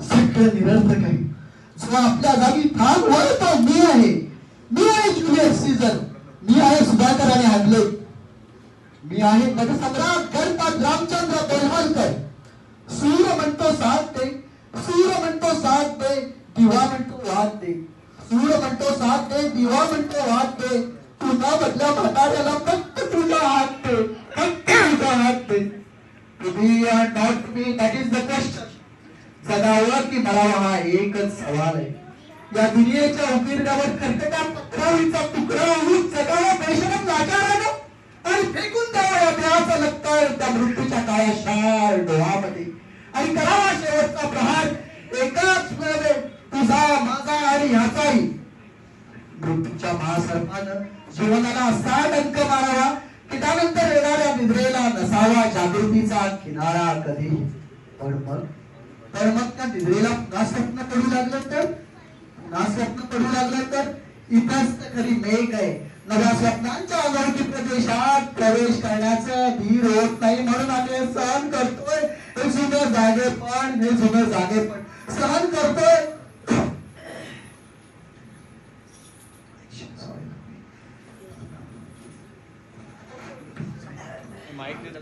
सगळं निरर्थक आहे. जो आपल्या जागी ठाम होय तो मी आहे. मी आहे ज्युलियस सीझर, मी आहे सुधाकर आणि हॅमलेट, मी आहे नटसम्राट गणपत रामचंद्र बेलवलकर. सूर म्हणतो साथ दे, सूर म्हणतो साथ दे, दिवा म्हणतो वाद दे. सूर म्हणतो साथ दे, दिवा म्हणतो वाद दे. तुझा बदल्या म्हाताऱ्याला फक्त तुझा हात दे, फक्त तुझा हात दे. To be or not to be, that is the question. जगावं की मरावं हा एकच सवाल आहे. या दुनियेच्या उकिरड्यावर कर्कटा पत्रावळीचा तुकडा होऊन जगावं बेशरम लाचारानं आणि फेकून द्यावं या देहाचा लक्तर त्या मृत्यूच्या काळ्या शार डोहामध्ये आणि करावा शेवटचा प्रहार एकाच वेळेला तुझा माझा आणि ह्याचाही. मृत्यूच्या महासर्पानं जीवनाला असा डंक मारावा की त्यानंतर येणाऱ्या निद्रेला नसावा जागृतीचा किनारा कधी. पण मग त्या निद्रेला पुन्हा स्वप्न पडू लागलं तर इथंच तर खरी मेघ आहे. नव्या स्वप्नांच्या अनोळखी प्रदेशात प्रवेश करण्याचं धीर होत नाही. म्हणून आम्ही हे सहन करतोय, हे जुनं जागेपण सहन करतोय. माइक दे